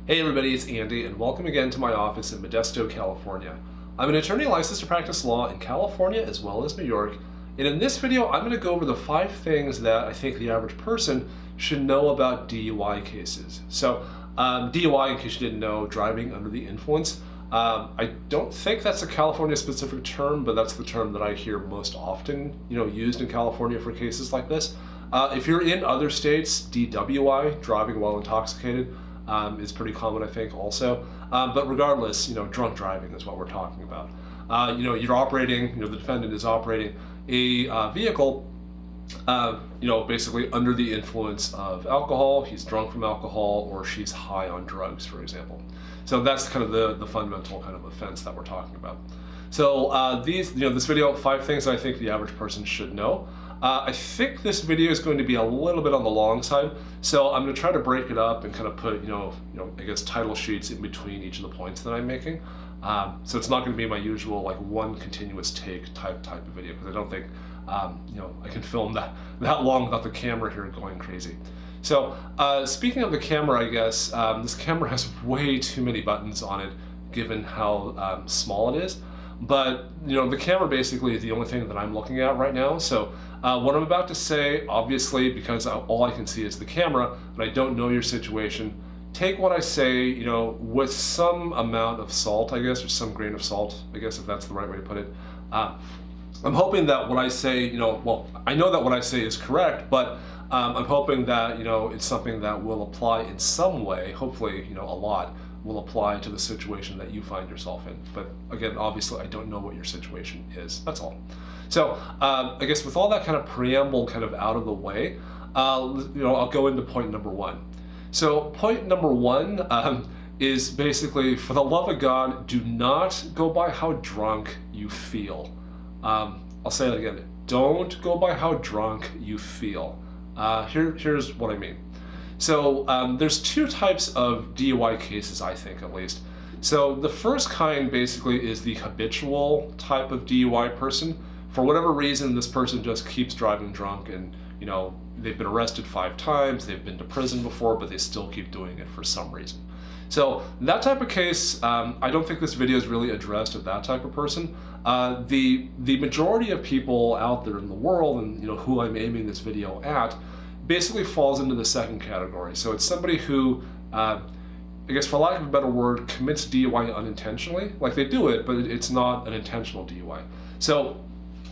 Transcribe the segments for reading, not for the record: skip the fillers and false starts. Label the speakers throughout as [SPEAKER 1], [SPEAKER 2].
[SPEAKER 1] Hey everybody, it's Andy, and welcome again to my office in Modesto, California. I'm an attorney licensed to practice law in California as well as New York, and in this video I'm going to go over the 5 things that I think the average person should know about DUI cases. So DUI, in case you didn't know, driving under the influence. I don't think that's a California specific term, but that's the term that I hear most often, used in California for cases like this. If you're in other states, DWI, driving while intoxicated, is pretty common, I think, also. But regardless, drunk driving is what we're talking about. You're operating, the defendant is operating a vehicle, basically under the influence of alcohol. He's drunk from alcohol, or she's high on drugs, for example. So that's kind of the fundamental kind of offense that we're talking about. So this video, 5 things I think the average person should know. I think this video is going to be a little bit on the long side, so I'm going to try to break it up and kind of put, I guess title sheets in between each of the points that I'm making. So it's not going to be my usual like one continuous take type of video, because I don't think, I can film that long without the camera here going crazy. So speaking of the camera, I guess this camera has way too many buttons on it, given how small it is. But the camera basically is the only thing that I'm looking at right now. So what I'm about to say, obviously, because all I can see is the camera, and I don't know your situation, take what I say, with some amount of salt, I guess, or some grain of salt, I guess, if that's the right way to put it. I'm hoping that what I say, well, I know that what I say is correct, but I'm hoping that, it's something that will apply in some way, hopefully, a lot, will apply to the situation that you find yourself in. But again, obviously, I don't know what your situation is. That's all. So I guess with all that kind of preamble kind of out of the way, I'll go into point number 1. So point number 1 is basically, for the love of God, do not go by how drunk you feel. I'll say that again. Don't go by how drunk you feel. Here's what I mean. So there's 2 types of DUI cases, I think, at least. So the first kind basically is the habitual type of DUI person. For whatever reason, this person just keeps driving drunk, and they've been arrested 5 times, they've been to prison before, but they still keep doing it for some reason. So that type of case, I don't think this video is really addressed of that type of person. The majority of people out there in the world, and who I'm aiming this video at, basically falls into the second category. So it's somebody who, I guess for lack of a better word, commits DUI unintentionally. Like, they do it, but it's not an intentional DUI. So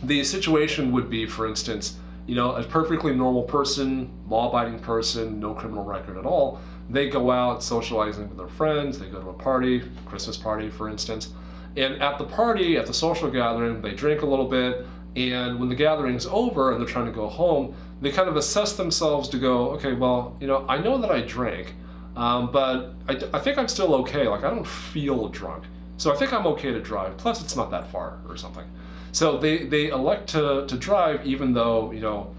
[SPEAKER 1] the situation would be, for instance, a perfectly normal person, law-abiding person, no criminal record at all. They go out socializing with their friends, they go to a party, Christmas party, for instance. And at the party, at the social gathering, they drink a little bit, and when the gathering's over and they're trying to go home, they kind of assess themselves to go, okay, well, I know that I drank, but I think I'm still okay. Like, I don't feel drunk, so I think I'm okay to drive. Plus, it's not that far or something. So they elect to drive, even though,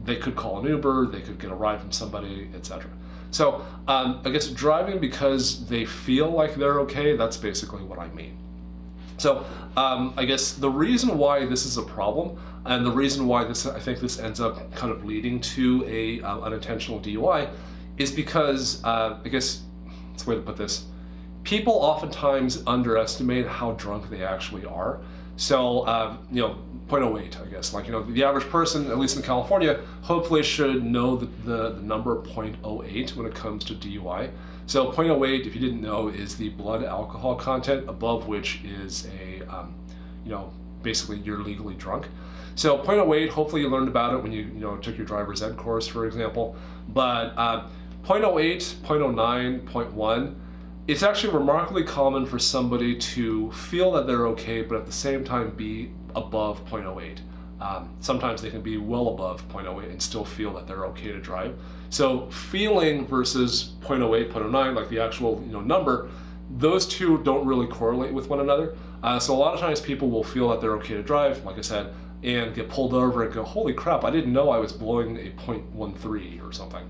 [SPEAKER 1] they could call an Uber, they could get a ride from somebody, etc. So I guess driving because they feel like they're okay, that's basically what I mean. So I guess the reason why this is a problem, and the reason why I think this ends up kind of leading to a unintentional DUI, is because, I guess that's the way to put this, people oftentimes underestimate how drunk they actually are. So, 0.08, I guess. Like, the average person, at least in California, hopefully should know the number 0.08 when it comes to DUI. So 0.08, if you didn't know, is the blood alcohol content, above which is a, basically you're legally drunk. So 0.08, hopefully you learned about it when you, took your driver's ed course, for example. But 0.08, 0.09, 0.1, it's actually remarkably common for somebody to feel that they're okay, but at the same time be above 0.08. Sometimes they can be well above 0.08 and still feel that they're okay to drive. So feeling versus 0.08, 0.09, like the actual number, those two don't really correlate with one another. So a lot of times people will feel that they're okay to drive, like I said, and get pulled over and go, holy crap, I didn't know I was blowing a 0.13 or something.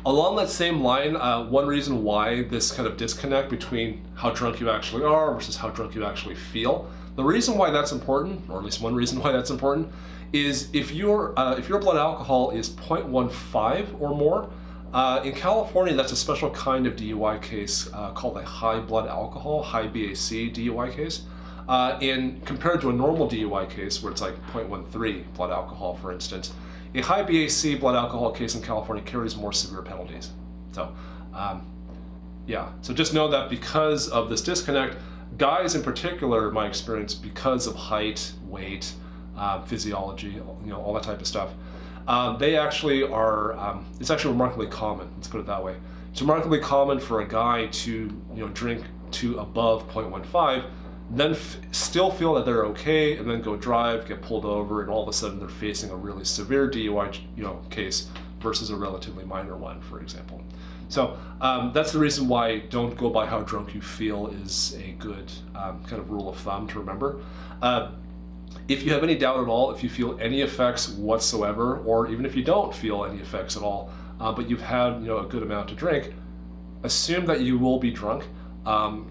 [SPEAKER 1] Along that same line, one reason why this kind of disconnect between how drunk you actually are versus how drunk you actually feel, the reason why that's important, or at least one reason why that's important, is if your blood alcohol is 0.15 or more, In California, that's a special kind of DUI case called a high blood alcohol, high BAC DUI case. And compared to a normal DUI case where it's like 0.13 blood alcohol, for instance, a high BAC blood alcohol case in California carries more severe penalties. So, yeah. So just know that because of this disconnect, guys in particular, in my experience, because of height, weight, physiology, all that type of stuff, they actually are, it's actually remarkably common, let's put it that way. It's remarkably common for a guy to, drink to above 0.15, then still feel that they're okay, and then go drive, get pulled over, and all of a sudden they're facing a really severe DUI, case versus a relatively minor one, for example. So that's the reason why don't go by how drunk you feel is a good kind of rule of thumb to remember. If you have any doubt at all, if you feel any effects whatsoever, or even if you don't feel any effects at all, but you've had a good amount to drink, assume that you will be drunk,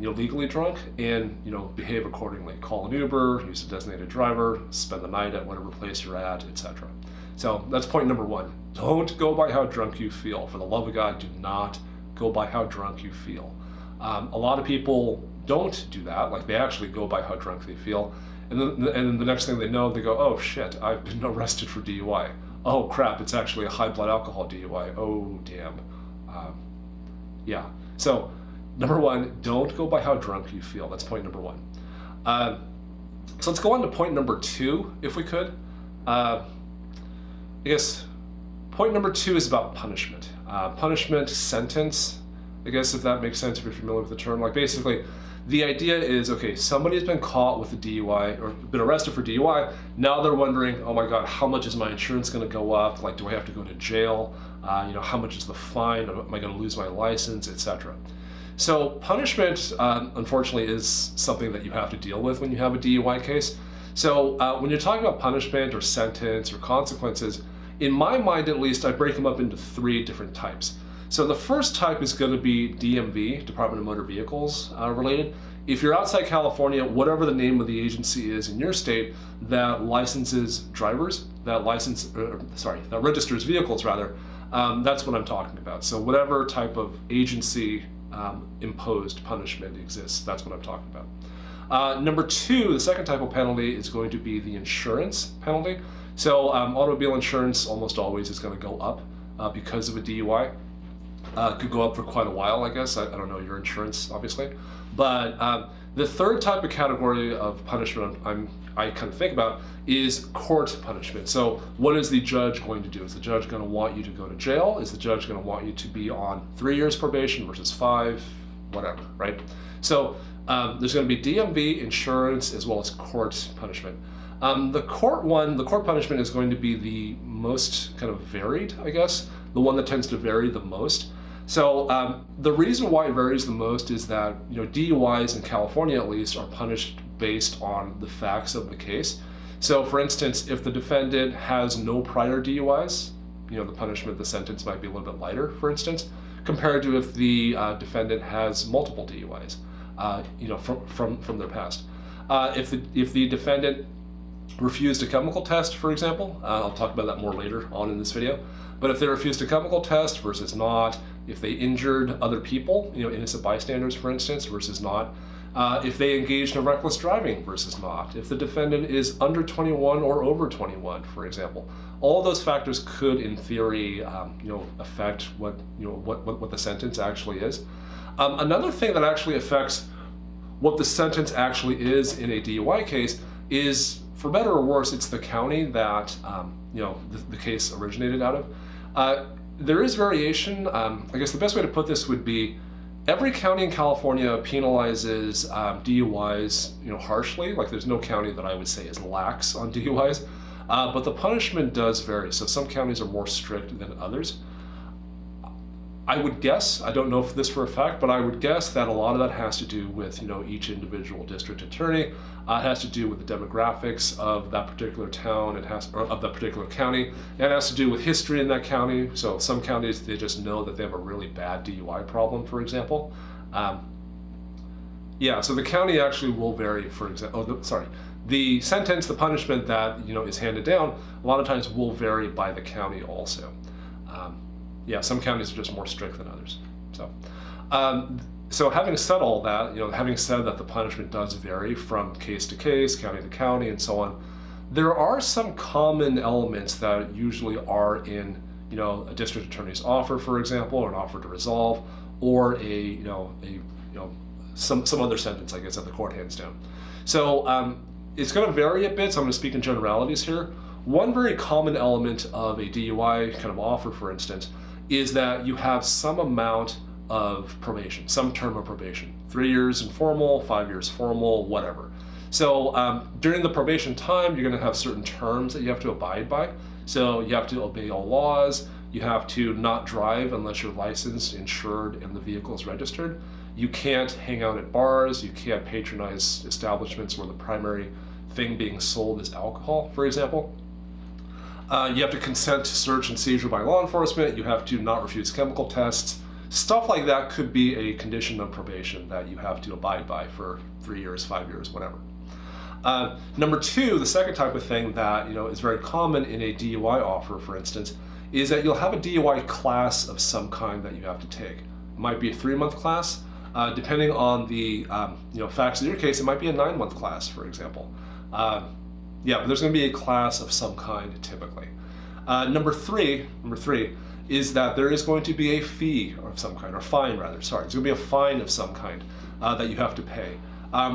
[SPEAKER 1] legally drunk, and behave accordingly. Call an Uber, use a designated driver, spend the night at whatever place you're at, etc. So that's point number one. Don't go by how drunk you feel. For the love of God, do not go by how drunk you feel. A lot of people don't do that. Like, they actually go by how drunk they feel. And then the next thing they know, they go, oh shit, I've been arrested for DUI. Oh crap, it's actually a high blood alcohol DUI. Oh damn. Yeah. So number one, don't go by how drunk you feel. That's point number one. So let's go on to point number two, if we could. I guess point number two is about punishment. Punishment, sentence, I guess, if that makes sense, if you're familiar with the term. Like, basically, the idea is, okay, somebody's been caught with a DUI or been arrested for DUI. Now they're wondering, oh my God, how much is my insurance going to go up? Like, do I have to go to jail? How much is the fine? Am I going to lose my license, etc.? So punishment, unfortunately, is something that you have to deal with when you have a DUI case. So when you're talking about punishment or sentence or consequences, in my mind at least, I break them up into three different types. So the first type is going to be DMV, Department of Motor Vehicles related. If you're outside California, whatever the name of the agency is in your state that licenses drivers, that registers vehicles rather, that's what I'm talking about. So whatever type of agency imposed punishment exists, that's what I'm talking about. Number two, the second type of penalty is going to be the insurance penalty. So automobile insurance almost always is going to go up because of a DUI. Could go up for quite a while, I guess. I don't know your insurance, obviously. But the third type of category of punishment I kind of think about is court punishment. So what is the judge going to do? Is the judge going to want you to go to jail? Is the judge going to want you to be on 3 years probation versus 5? Whatever, right? So there's going to be DMV, insurance, as well as court punishment. The court punishment is going to be the most kind of varied, I guess, the one that tends to vary the most. So the reason why it varies the most is that DUIs in California at least are punished based on the facts of the case. So for instance, if the defendant has no prior DUIs, the punishment, the sentence might be a little bit lighter, for instance, compared to if the defendant has multiple DUIs, from their past. If the defendant refused a chemical test, for example, I'll talk about that more later on in this video, but if they refused a chemical test versus not, if they injured other people, innocent bystanders, for instance, versus not, if they engaged in reckless driving versus not, if the defendant is under 21 or over 21, for example, all of those factors could, in theory, affect what the sentence actually is. Another thing that actually affects what the sentence actually is in a DUI case is, for better or worse, it's the county that the case originated out of. There is variation. I guess the best way to put this would be every county in California penalizes DUIs harshly. Like, there's no county that I would say is lax on DUIs, but the punishment does vary. So some counties are more strict than others. I would guess, I don't know if this for a fact, but I would guess that a lot of that has to do with each individual district attorney. It has to do with the demographics of that particular town. Or of that particular county. It has to do with history in that county. So some counties, they just know that they have a really bad DUI problem, for example. So the county actually will vary. For example, the sentence, the punishment that is handed down, a lot of times will vary by the county also. Yeah, some counties are just more strict than others. So having said all that, having said that the punishment does vary from case to case, county to county, and so on, there are some common elements that usually are in, a district attorney's offer, for example, or an offer to resolve, or some other sentence, I guess, that the court hands down. So it's going to vary a bit. So I'm going to speak in generalities here. One very common element of a DUI kind of offer, for instance, is that you have some amount of probation, some term of probation, 3 years informal, 5 years formal, whatever. So during the probation time, you're going to have certain terms that you have to abide by. So you have to obey all laws. You have to not drive unless you're licensed, insured, and the vehicle is registered. You can't hang out at bars. You can't patronize establishments where the primary thing being sold is alcohol, for example. You have to consent to search and seizure by law enforcement. You have to not refuse chemical tests. Stuff like that could be a condition of probation that you have to abide by for 3 years, 5 years, whatever. Number two, the second type of thing that is very common in a DUI offer, for instance, is that you'll have a DUI class of some kind that you have to take. It might be a 3-month class. Depending on the facts of your case, it might be a 9-month class, for example. But there's going to be a class of some kind typically. Number three is that there is going to be a fee of some kind, or fine rather, sorry. There's going to be a fine of some kind that you have to pay.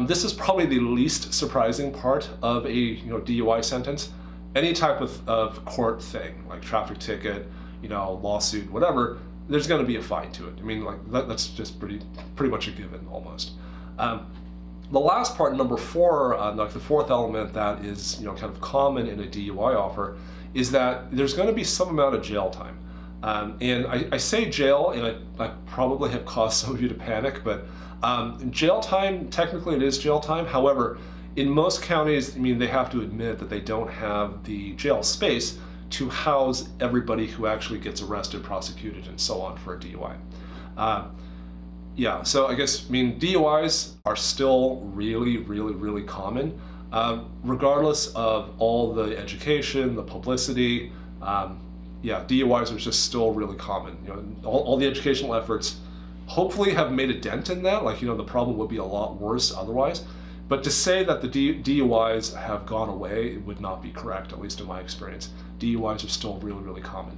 [SPEAKER 1] This is probably the least surprising part of a DUI sentence. Any type of court thing, like traffic ticket, lawsuit, whatever, there's going to be a fine to it. I mean, that's just pretty much a given almost. The last part, number four, the fourth element that is kind of common in a DUI offer, is that there's going to be some amount of jail time. And I say jail, and I probably have caused some of you to panic, but jail time, technically it is jail time. However, in most counties, they have to admit that they don't have the jail space to house everybody who actually gets arrested, prosecuted, and so on for a DUI. So I guess, DUIs are still really, really, really common, regardless of all the education, the publicity. DUIs are just still really common. All the educational efforts hopefully have made a dent in that. The problem would be a lot worse otherwise. But to say that the DUIs have gone away would not be correct, at least in my experience. DUIs are still really, really common.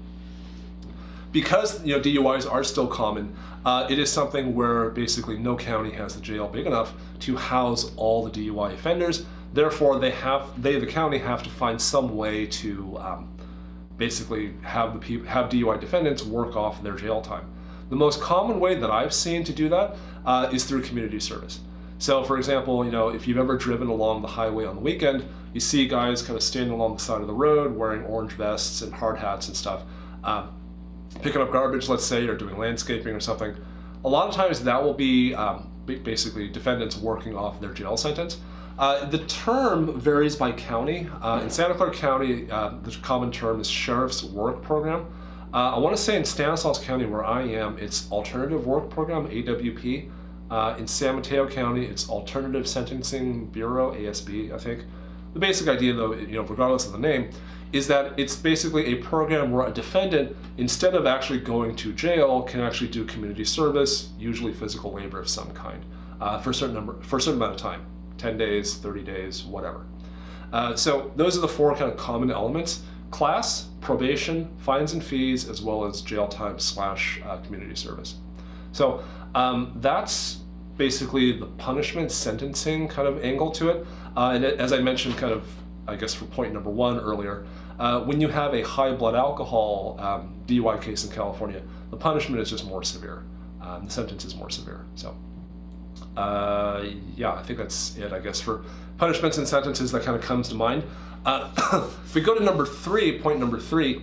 [SPEAKER 1] Because DUIs are still common, it is something where basically no county has the jail big enough to house all the DUI offenders. Therefore, the county have to find some way to basically have DUI defendants work off their jail time. The most common way that I've seen to do that is through community service. So for example, if you've ever driven along the highway on the weekend, you see guys kind of standing along the side of the road wearing orange vests and hard hats and stuff, picking up garbage, let's say, or doing landscaping or something. A lot of times that will be basically defendants working off their jail sentence. The term varies by county. In Santa Clara County, the common term is Sheriff's Work Program. I want to say in Stanislaus County, where I am, it's Alternative Work Program, AWP. In San Mateo County, it's Alternative Sentencing Bureau, ASB, I think. The basic idea, though, regardless of the name, is that it's basically a program where a defendant, instead of actually going to jail, can actually do community service, usually physical labor of some kind, for a certain amount of time, 10 days, 30 days, whatever. So those are the four kind of common elements: class, probation, fines and fees, as well as jail time / community service. So that's basically the punishment sentencing kind of angle to it. And as I mentioned kind of, I guess for point number one earlier, when you have a high blood alcohol DUI case in California, the punishment is just more severe. The sentence is more severe. So I think that's it, I guess, for punishments and sentences that kind of comes to mind. If we go to point number three,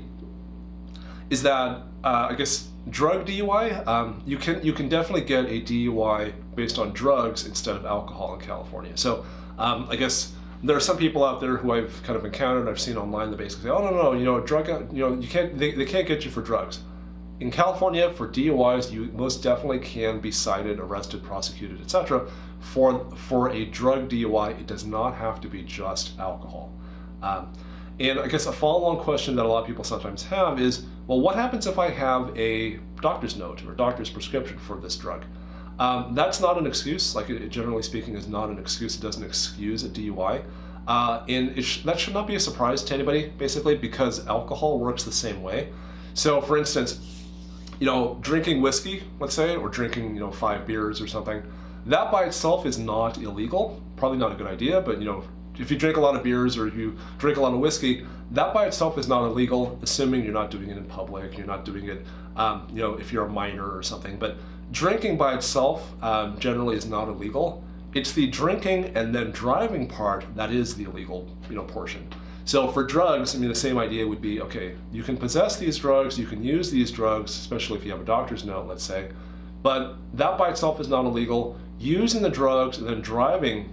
[SPEAKER 1] is that I guess drug DUI. You can definitely get a DUI based on drugs instead of alcohol in California. So I guess there are some people out there who I've kind of encountered, I've seen online, that basically say, oh no, drug, you can't, they can't get you for drugs. In California, for DUIs, you most definitely can be cited, arrested, prosecuted, etc. For a drug DUI, it does not have to be just alcohol. And I guess a follow-on question that a lot of people sometimes have is, well, what happens if I have a doctor's note or doctor's prescription for this drug? That's not an excuse. Like, it generally speaking is not an excuse. It doesn't excuse a DUI. And that should not be a surprise to anybody, basically, because alcohol works the same way. So for instance, drinking whiskey, let's say, or drinking, 5 beers or something, that by itself is not illegal. Probably not a good idea, but if you drink a lot of beers or you drink a lot of whiskey, that by itself is not illegal, assuming you're not doing it in public, you're not doing it, if you're a minor or something. But drinking by itself generally is not illegal. It's the drinking and then driving part that is the illegal, portion. So for drugs, the same idea would be, okay, you can possess these drugs, you can use these drugs, especially if you have a doctor's note, let's say, but that by itself is not illegal. Using the drugs and then driving,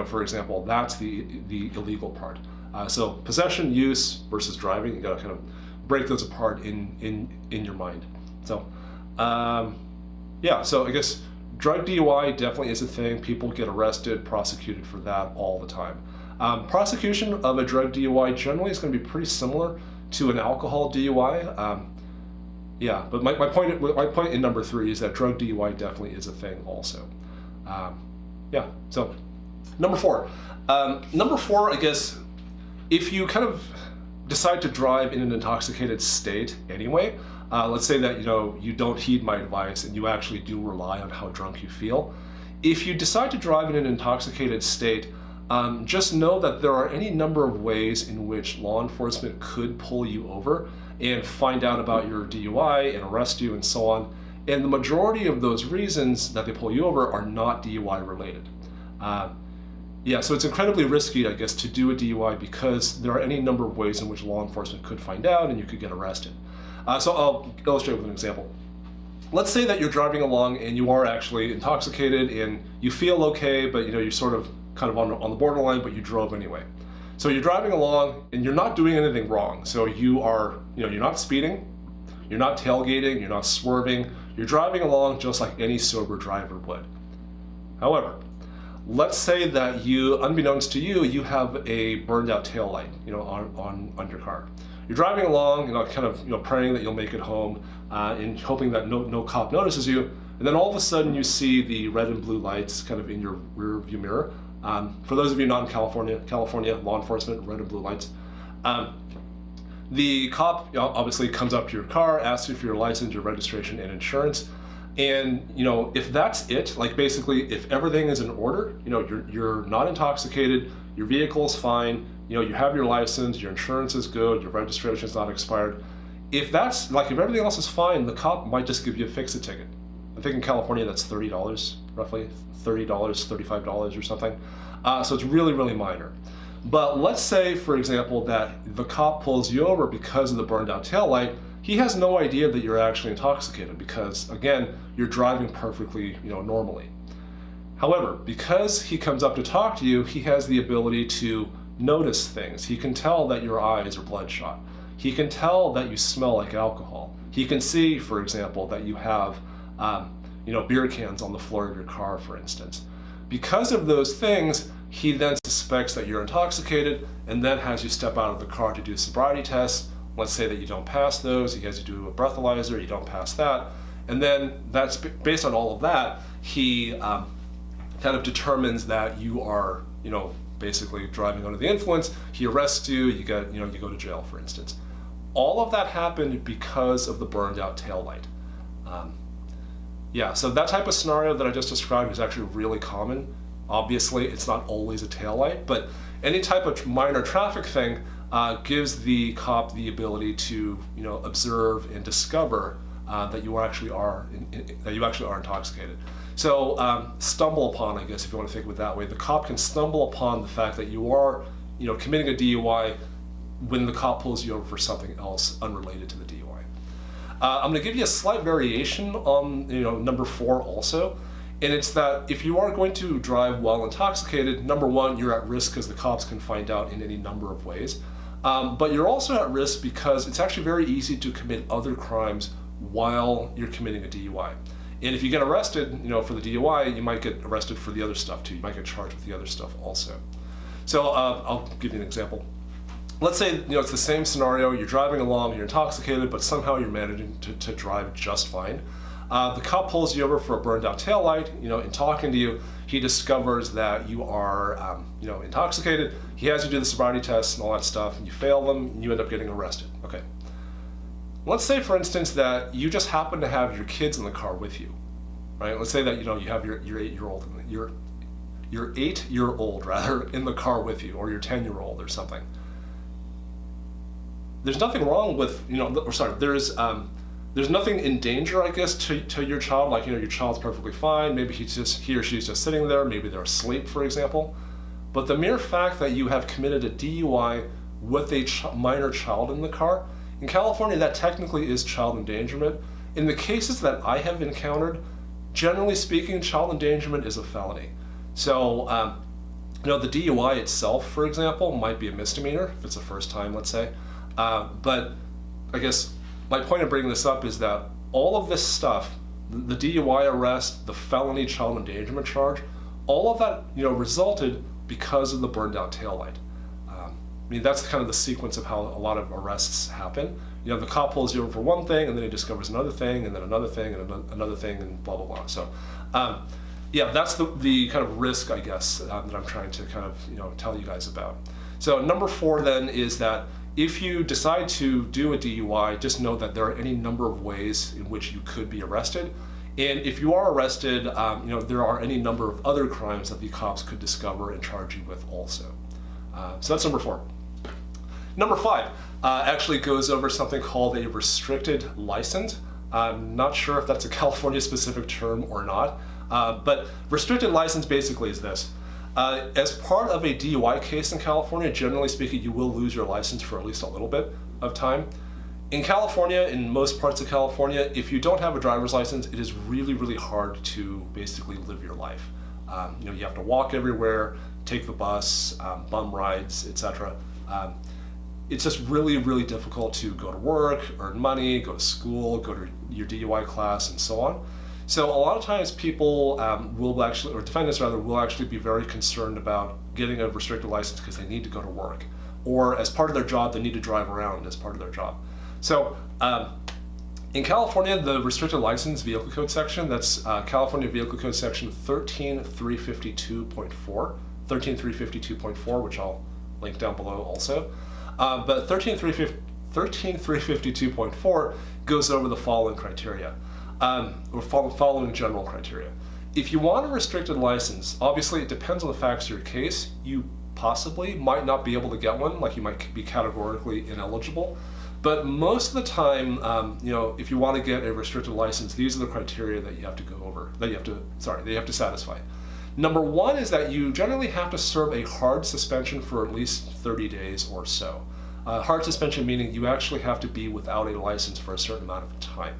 [SPEAKER 1] for example, that's the illegal part. So possession, use versus driving, you gotta kind of break those apart in your mind. So so I guess drug DUI definitely is a thing. People get arrested, prosecuted for that all the time. Prosecution of a drug DUI generally is going to be pretty similar to an alcohol DUI. But my point in number 3 is that drug DUI definitely is a thing also. So number 4. Number 4, I guess, if you kind of decide to drive in an intoxicated state anyway, let's say that you don't heed my advice and you actually do rely on how drunk you feel. If you decide to drive in an intoxicated state, just know that there are any number of ways in which law enforcement could pull you over and find out about your DUI and arrest you and so on. And the majority of those reasons that they pull you over are not DUI related. So it's incredibly risky, I guess, to do a DUI because there are any number of ways in which law enforcement could find out and you could get arrested. So I'll illustrate with an example. Let's say that you're driving along and you are actually intoxicated and you feel okay, but you're sort of kind of on the borderline, but you drove anyway. So you're driving along and you're not doing anything wrong. So you are, you're not speeding, you're not tailgating, you're not swerving, you're driving along just like any sober driver would. However, let's say that unbeknownst to you, you have a burned out taillight, on your car. You're driving along, kind of, praying that you'll make it home, and hoping that no cop notices you. And then all of a sudden you see the red and blue lights kind of in your rear view mirror. For those of you not in California law enforcement, red and blue lights. The cop obviously comes up to your car, asks you for your license, your registration, and insurance. And if that's it, like basically if everything is in order, you're not intoxicated, your vehicle is fine, you have your license, your insurance is good, your registration is not expired. If everything else is fine, the cop might just give you a fix-it ticket. I think in California that's $30, roughly $30, $35 or something. So it's really, really minor. But let's say, for example, that the cop pulls you over because of the burned out taillight. He has no idea that you're actually intoxicated because, again, you're driving perfectly, normally. However, because he comes up to talk to you, he has the ability to notice things. He can tell that your eyes are bloodshot. He can tell that you smell like alcohol. He can see, for example, that you have beer cans on the floor of your car, for instance. Because of those things, he then suspects that you're intoxicated and then has you step out of the car to do sobriety tests. Let's say that you don't pass those, he has you do a breathalyzer, you don't pass that. And then that's based on all of that, he kind of determines that you are, basically driving under the influence. He arrests you, you go to jail, for instance. All of that happened because of the burned out taillight. So that type of scenario that I just described is actually really common. Obviously, it's not always a taillight, but any type of minor traffic thing gives the cop the ability to, observe and discover that you actually are intoxicated. So stumble upon, I guess, if you want to think of it that way, the cop can stumble upon the fact that you are, committing a DUI when the cop pulls you over for something else unrelated to the DUI. I'm going to give you a slight variation on, number 4 also. And it's that if you are going to drive while intoxicated, number 1, you're at risk because the cops can find out in any number of ways. But you're also at risk because it's actually very easy to commit other crimes while you're committing a DUI. And if you get arrested, for the DUI, you might get arrested for the other stuff too. You might get charged with the other stuff also. So I'll give you an example. let's say it's the same scenario. You're driving along, you're intoxicated, but somehow you're managing to drive just fine. The cop pulls you over for a burned out taillight. In talking to you, he discovers that you are intoxicated. He has you do the sobriety tests and all that stuff, and you fail them, and you end up getting arrested. Okay. Let's say, for instance, that you just happen to have your kids in the car with you, right? Let's say that you have your 8-year-old rather in the car with you, or your 10-year-old or something. There's nothing wrong with there's nothing in danger, I guess, to your child. Like your child's perfectly fine. Maybe he or she's just sitting there. Maybe they're asleep, for example. But the mere fact that you have committed a DUI with a minor child in the car, in California, that technically is child endangerment. In the cases that I have encountered, generally speaking, child endangerment is a felony. So, the DUI itself, for example, might be a misdemeanor if it's the first time, let's say. But I guess my point of bringing this up is that all of this stuff, the DUI arrest, the felony child endangerment charge, all of that, resulted because of the burned out taillight. That's kind of the sequence of how a lot of arrests happen. The cop pulls you over for one thing, and then he discovers another thing, and then another thing, and another thing, and blah, blah, blah. So, that's the kind of risk, I guess, that I'm trying to kind of, tell you guys about. So number 4 then is that if you decide to do a DUI, just know that there are any number of ways in which you could be arrested. And if you are arrested, there are any number of other crimes that the cops could discover and charge you with also. So that's number 4. Number 5 actually goes over something called a restricted license. I'm not sure if that's a California specific term or not, but restricted license basically is this. As part of a DUI case in California, generally speaking, you will lose your license for at least a little bit of time. In California, in most parts of California, if you don't have a driver's license, it is really, really hard to basically live your life. You have to walk everywhere, take the bus, bum rides, etc. It's just really, really difficult to go to work, earn money, go to school, go to your DUI class, and so on. So a lot of times people defendants will actually be very concerned about getting a restricted license because they need to go to work. Or as part of their job, they need to drive around as part of their job. So in California, the restricted license vehicle code section, that's California Vehicle Code section 13352.4, which I'll link down below also. But 13352.4 goes over the following criteria. Or following general criteria. If you want a restricted license, obviously it depends on the facts of your case. You possibly might not be able to get one, like you might be categorically ineligible. But most of the time, if you want to get a restricted license, these are the criteria that you have to go over, that you have to satisfy. Number 1 is that you generally have to serve a hard suspension for at least 30 days or so. Hard suspension meaning you actually have to be without a license for a certain amount of time.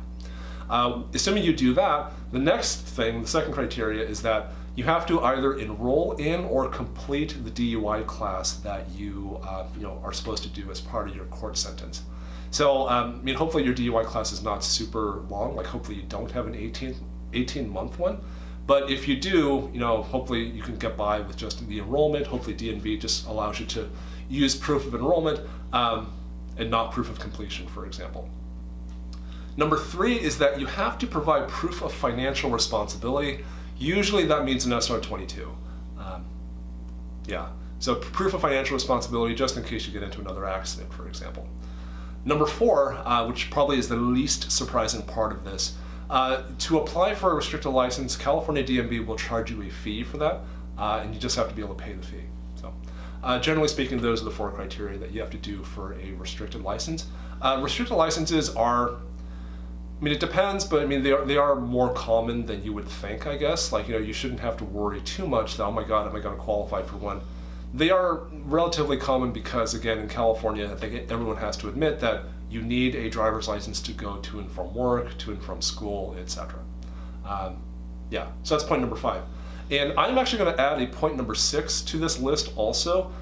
[SPEAKER 1] Assuming you do that, the second criteria is that you have to either enroll in or complete the DUI class that you are supposed to do as part of your court sentence. So, hopefully your DUI class is not super long. Like, hopefully you don't have an 18-month one. But if you do, hopefully you can get by with just the enrollment. Hopefully DNV just allows you to use proof of enrollment and not proof of completion, for example. Number 3 is that you have to provide proof of financial responsibility. Usually that means an SR 22. So proof of financial responsibility just in case you get into another accident, for example. Number 4, which probably is the least surprising part of this, to apply for a restricted license, California DMV will charge you a fee for that, and you just have to be able to pay the fee. So, generally speaking, those are the 4 criteria that you have to do for a restricted license. Restricted licenses are, it depends, but they are more common than you would think, I guess. Like, you shouldn't have to worry too much that, oh my God, am I going to qualify for one? They are relatively common because, again, in California, I think everyone has to admit that you need a driver's license to go to and from work, to and from school, etc. So that's point number 5. And I'm actually going to add a point number 6 to this list also,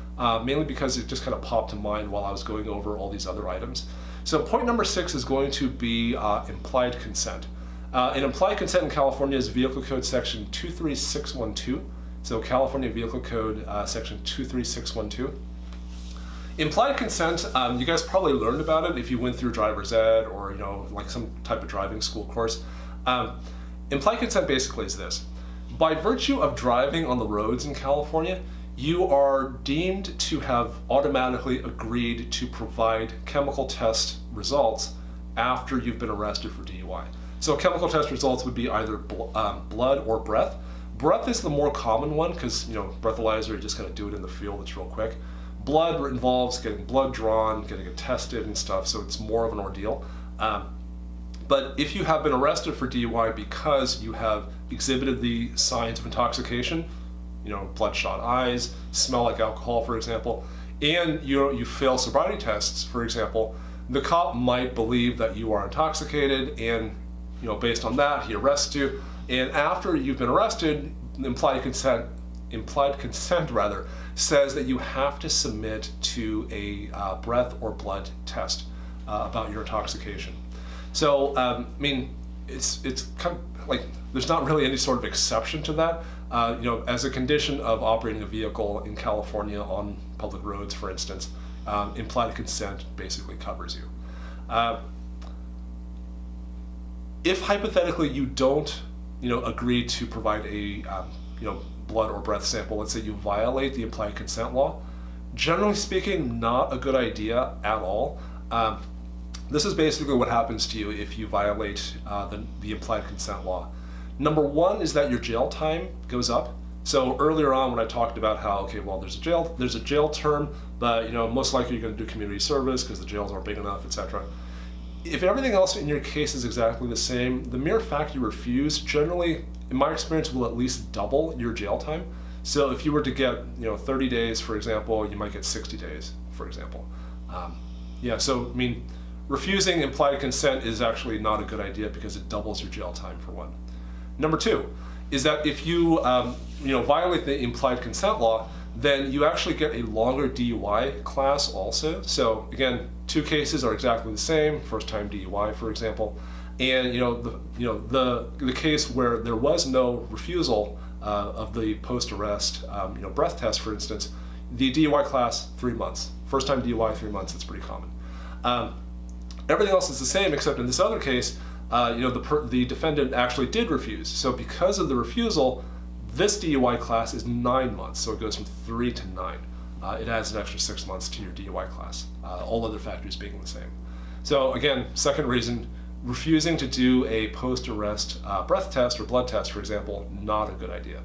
[SPEAKER 1] mainly because it just kind of popped to mind while I was going over all these other items. So point number 6 is going to be implied consent. And implied consent in California is Vehicle Code section 23612. So California Vehicle Code section 23612. Implied consent, you guys probably learned about it if you went through driver's ed or like some type of driving school course. Implied consent basically is this. By virtue of driving on the roads in California, you are deemed to have automatically agreed to provide chemical test results after you've been arrested for DUI. So chemical test results would be either blood or breath. Breath is the more common one because breathalyzer, you just kind of do it in the field, it's real quick. Blood involves getting blood drawn, getting it tested and stuff, so it's more of an ordeal. But if you have been arrested for DUI because you have exhibited the signs of intoxication, bloodshot eyes, smell like alcohol, for example, and you fail sobriety tests, for example, the cop might believe that you are intoxicated, and based on that, he arrests you. And after you've been arrested, implied consent says that you have to submit to a breath or blood test about your intoxication. So it's kind of like there's not really any sort of exception to that. As a condition of operating a vehicle in California on public roads, for instance, implied consent basically covers you. If hypothetically you don't, agree to provide a, blood or breath sample, let's say you violate the implied consent law, generally speaking, not a good idea at all. This is basically what happens to you if you violate the implied consent law. Number one is that your jail time goes up. So earlier on when I talked about how, there's a jail term, but most likely you're going to do community service because the jails aren't big enough, etc. If everything else in your case is exactly the same, the mere fact you refuse generally, in my experience, will at least double your jail time. So if you were to get 30 days, for example, you might get 60 days, for example. Refusing implied consent is actually not a good idea because it doubles your jail time, for one. Number two is that if you violate the implied consent law, then you actually get a longer DUI class also. So again, two cases are exactly the same, first time DUI, for example. And the case where there was no refusal of the post-arrest breath test, for instance, the DUI class 3 months. First time DUI 3 months, it's pretty common. Everything else is the same except in this other case, the defendant actually did refuse. So because of the refusal, this DUI class is 9 months, so it goes from 3 to 9. It adds an extra 6 months to your DUI class, all other factors being the same. So again, second reason, refusing to do a post-arrest breath test or blood test, for example, not a good idea.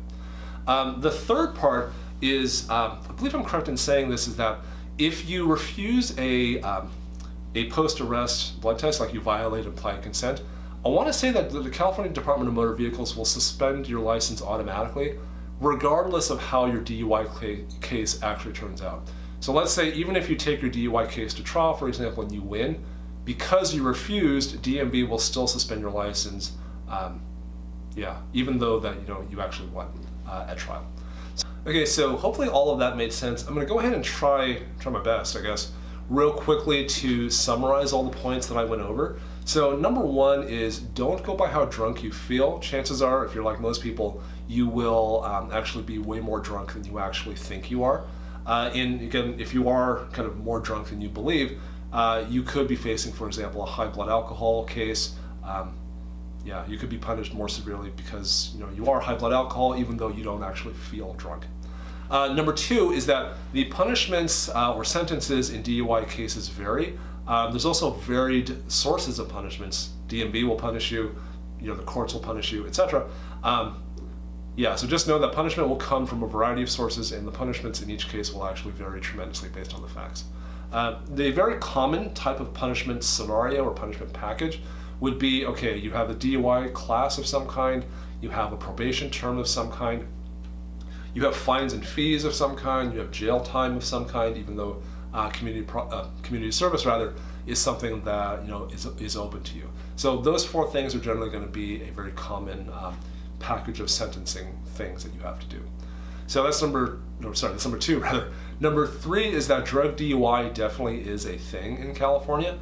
[SPEAKER 1] The third part is, I believe I'm correct in saying this, is that if you refuse a post-arrest blood test, like you violate implied consent, I want to say that the California Department of Motor Vehicles will suspend your license automatically, regardless of how your DUI case actually turns out. So let's say even if you take your DUI case to trial, for example, and you win, because you refused, DMV will still suspend your license, even though that you actually won at trial. Okay, so hopefully all of that made sense. I'm going to go ahead and try my best, I guess, real quickly to summarize all the points that I went over. So number one is don't go by how drunk you feel. Chances are, if you're like most people, you will actually be way more drunk than you actually think you are. And again, if you are kind of more drunk than you believe, you could be facing, for example, a high blood alcohol case. You could be punished more severely because you are high blood alcohol even though you don't actually feel drunk. Number two is that the punishments or sentences in DUI cases vary. There's also varied sources of punishments. DMV will punish you, the courts will punish you, etc. So just know that punishment will come from a variety of sources, and the punishments in each case will actually vary tremendously based on the facts. The very common type of punishment scenario or punishment package would be, okay, you have a DUI class of some kind, you have a probation term of some kind, you have fines and fees of some kind, you have jail time of some kind, even though community service rather is something that is open to you. So those four things are generally going to be a very common package of sentencing things that you have to do. So that's number two rather. Number three is that drug DUI definitely is a thing in California.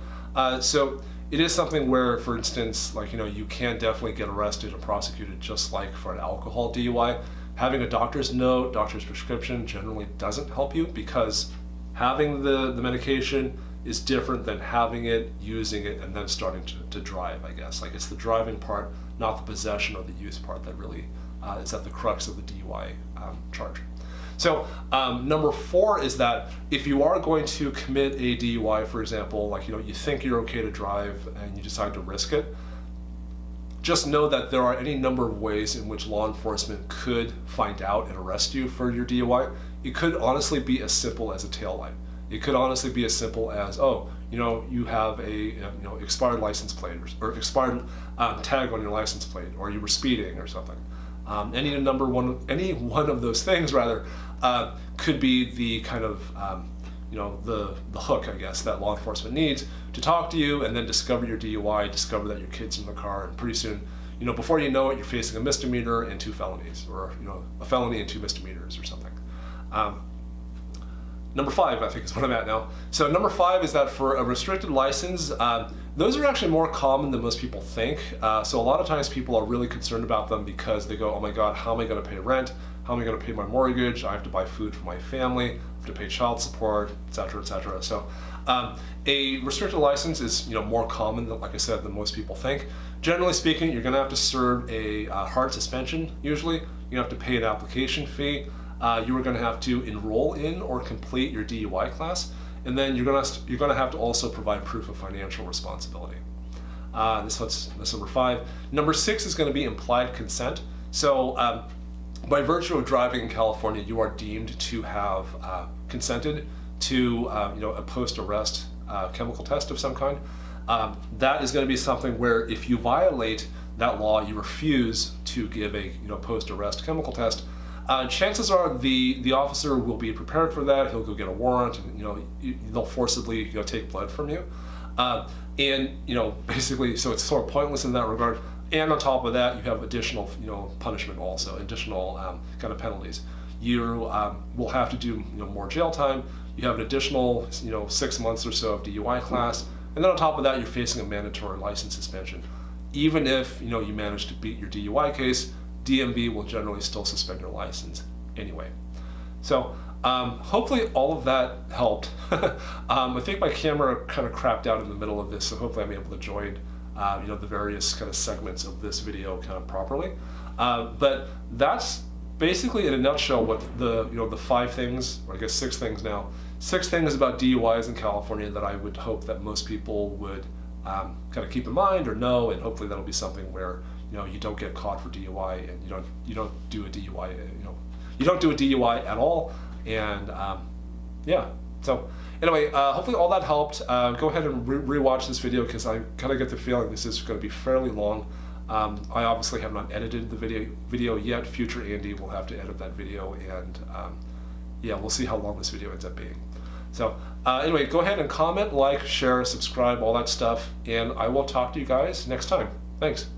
[SPEAKER 1] So it is something where, for instance, you can definitely get arrested and prosecuted just like for an alcohol DUI. Having a doctor's note, doctor's prescription generally doesn't help you because Having the medication is different than having it, using it, and then starting to drive, I guess. Like, it's the driving part, not the possession or the use part, that really is at the crux of the DUI charge. So number 4 is that if you are going to commit a DUI, for example, like, you think you're okay to drive and you decide to risk it, just know that there are any number of ways in which law enforcement could find out and arrest you for your DUI. It could honestly be as simple as a taillight. It could honestly be as simple as, oh, you have a expired license plate or expired tag on your license plate, or you were speeding or something. Any one of those things rather could be the kind of the hook, I guess, that law enforcement needs to talk to you and then discover your DUI, discover that your kid's in the car, and pretty soon, before you know it, you're facing a misdemeanor and 2 felonies, or a felony and 2 misdemeanors or something. Number 5, I think, is what I'm at now. So number 5 is that for a restricted license, those are actually more common than most people think. So a lot of times people are really concerned about them because they go, oh my God, how am I going to pay rent? How am I going to pay my mortgage? I have to buy food for my family. I have to pay child support, etc., etc. So a restricted license is more common, than, like I said, than most people think. Generally speaking, you're going to have to serve a hard suspension. Usually, you have to pay an application fee. You are going to have to enroll in or complete your DUI class, and then you're going to have to also provide proof of financial responsibility. That's number 5. Number 6 is going to be implied consent. So by virtue of driving in California, you are deemed to have consented to a post-arrest chemical test of some kind. That is going to be something where if you violate that law, you refuse to give a post-arrest chemical test, chances are the officer will be prepared for that. He'll go get a warrant, and they'll forcibly take blood from you, and basically, so it's sort of pointless in that regard. And on top of that, you have additional punishment also, additional kind of penalties. You will have to do more jail time. You have an additional 6 months or so of DUI class, and then on top of that, you're facing a mandatory license suspension. Even if you manage to beat your DUI case, DMV will generally still suspend your license anyway. So hopefully all of that helped. I think my camera kind of crapped out in the middle of this, so hopefully I'm able to join the various kind of segments of this video kind of properly. But that's basically in a nutshell what the 5 things, or I guess 6 things now, 6 things about DUIs in California that I would hope that most people would kind of keep in mind or know, and hopefully that'll be something where you don't get caught for DUI, and you don't do a DUI, you don't do a DUI at all, and yeah. So anyway, hopefully all that helped. Go ahead and rewatch this video because I kind of get the feeling this is going to be fairly long. I obviously have not edited the video yet. Future Andy will have to edit that video, and yeah, we'll see how long this video ends up being. So anyway, go ahead and comment, like, share, subscribe, all that stuff, and I will talk to you guys next time. Thanks.